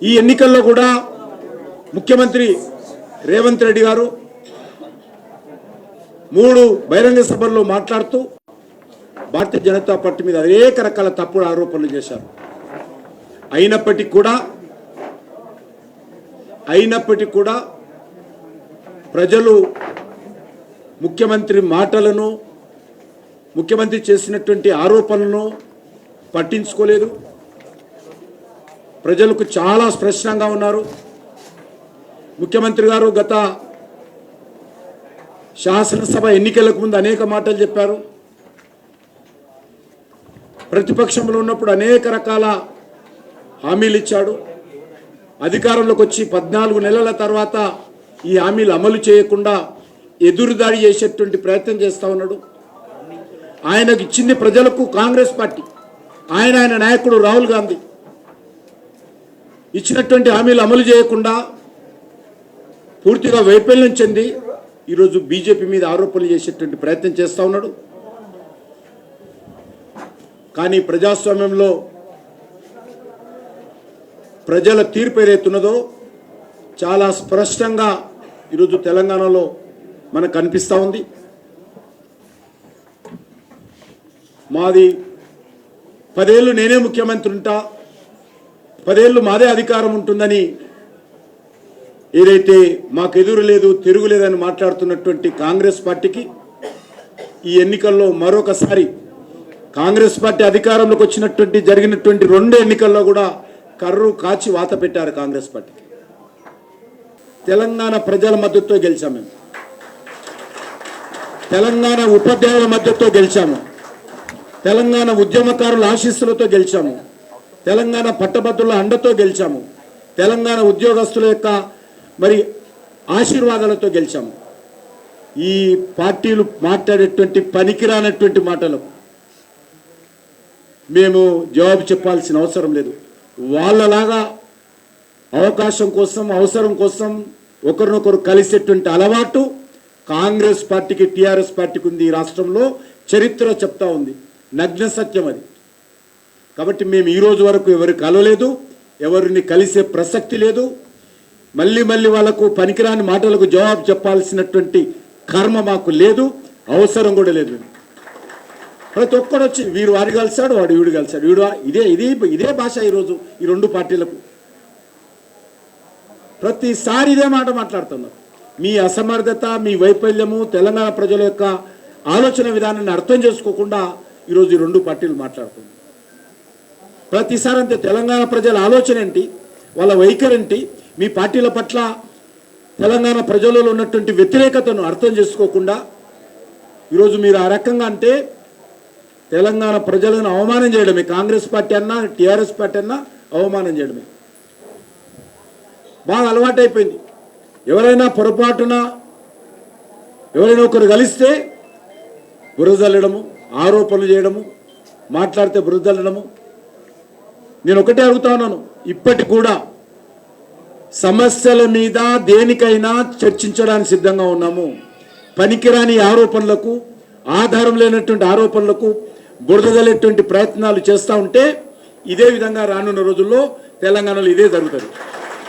ఈ ఎన్నికల్లో కూడా ముఖ్యమంత్రి రేవంత్ రెడ్డి గారు 3 బహిరంగ సభల్లో మాట్లాడుతూ భారతీయ జనతా పార్టీ మీద అనేక రకాల తప్పుడు ఆరోపణలు చేశారు. అయినప్పటికీ కూడా ప్రజలు ముఖ్యమంత్రి మాటలను, ముఖ్యమంత్రి చేసినటువంటి ఆరోపణలను పట్టించుకోలేదు. ప్రజలకు చాలా స్పష్టంగా ఉన్నారు. ముఖ్యమంత్రి గారు గత శాసనసభ ఎన్నికలకు ముందు అనేక మాటలు చెప్పారు. ప్రతిపక్షంలో ఉన్నప్పుడు అనేక రకాల హామీలు ఇచ్చాడు. అధికారంలోకి వచ్చి 14 నెలల తర్వాత ఈ హామీలు అమలు చేయకుండా ఎదురుదాడి చేసేటువంటి ప్రయత్నం చేస్తూ ఉన్నాడు. ఆయనకు ఇచ్చింది ప్రజలకు కాంగ్రెస్ పార్టీ, ఆయన నాయకుడు రాహుల్ గాంధీ ఇచ్చినటువంటి హామీలు అమలు చేయకుండా పూర్తిగా వైఫల్యం చెంది ఈరోజు బీజేపీ మీద ఆరోపణలు చేసేటువంటి ప్రయత్నం చేస్తూ ఉన్నాడు. కానీ ప్రజాస్వామ్యంలో ప్రజల తీర్పు ఏదైతున్నదో చాలా స్పష్టంగా ఈరోజు తెలంగాణలో మనకు కనిపిస్తూ ఉంది. మాది 10 ఏళ్ళు నేనే ముఖ్యమంత్రి ఉంటా, 10 ఏళ్ళు మాదే అధికారం ఉంటుందని ఏదైతే మాకు ఎదురు లేదు, తిరుగులేదని మాట్లాడుతున్నటువంటి కాంగ్రెస్ పార్టీకి ఈ ఎన్నికల్లో మరొకసారి కాంగ్రెస్ పార్టీ అధికారంలోకి వచ్చినటువంటి జరిగినటువంటి 2 ఎన్నికల్లో కూడా కర్రు కాచి వాత పెట్టారు కాంగ్రెస్ పార్టీకి. తెలంగాణ ప్రజల మద్దతుతో గెలిచాము. మేము తెలంగాణ ఉపాధ్యాయుల మద్దతుతో గెలిచాము. తెలంగాణ ఉద్యమకారుల ఆశీస్సులతో గెలిచాము. తెలంగాణ పట్టభద్రుల అండతో గెలిచాము. తెలంగాణ ఉద్యోగస్తుల యొక్క ఆశీర్వాదాలతో గెలిచాము. ఈ పార్టీలు మాట్లాడేటువంటి పనికిరానటువంటి మాటలు మేము జవాబు చెప్పాల్సిన అవసరం లేదు. వాళ్ళలాగా అవకాశం కోసం, అవసరం కోసం ఒకరినొకరు కలిసేటువంటి అలవాటు కాంగ్రెస్ పార్టీకి, టీఆర్ఎస్ పార్టీకి ఉంది. ఈ రాష్ట్రంలో చరిత్ర చెప్తా ఉంది, నగ్న సత్యం అది. కాబట్టి మేము ఈ రోజు వరకు ఎవరు కలవలేదు, ఎవరిని కలిసే ప్రసక్తి లేదు. మళ్ళీ వాళ్ళకు పనికిరాని మాటలకు జవాబు చెప్పాల్సినటువంటి కర్మ మాకు లేదు, అవసరం కూడా లేదు. ప్రతి ఒక్కడు వచ్చి వీడు వాడు కలిశాడు, వాడు వీడు కలిశాడు, ఇదే భాష ఈరోజు ఈ 2 పార్టీలకు. ప్రతిసారి ఇదే మాట మాట్లాడుతున్నారు. మీ అసమర్థత, మీ వైఫల్యము, తెలంగాణ ప్రజల యొక్క ఆలోచన విధానాన్ని అర్థం చేసుకోకుండా ఈరోజు ఈ 2 పార్టీలు మాట్లాడుతున్నారు. ప్రతిసారి అంతే. తెలంగాణ ప్రజల ఆలోచన ఏంటి, వాళ్ళ వైఖరేంటి, మీ పార్టీల పట్ల తెలంగాణ ప్రజలలో ఉన్నటువంటి వ్యతిరేకతను అర్థం చేసుకోకుండా ఈరోజు మీరు ఆ రకంగా అంటే తెలంగాణ ప్రజలను అవమానం చేయడమే. కాంగ్రెస్ పార్టీ అన్నా, టీఆర్ఎస్ పార్టీ అన్నా అవమానం చేయడమే బాగా అలవాటైపోయింది. ఎవరైనా పొరపాటున ఎవరైనా ఒకరు కలిస్తే బురదల్లడము, ఆరోపణలు చేయడము, మాట్లాడితే బురదల్లడము. నేను ఒకటే అడుగుతా ఉన్నాను, ఇప్పటికి కూడా సమస్యల మీద దేనికైనా చర్చించడానికి సిద్ధంగా ఉన్నాము. పనికిరాని ఆరోపణలకు, ఆధారం లేనటువంటి ఆరోపణలకు బురదలేటువంటి ప్రయత్నాలు చేస్తూ ఉంటే ఇదే విధంగా రానున్న రోజుల్లో తెలంగాణలో ఇదే జరుగుతుంది.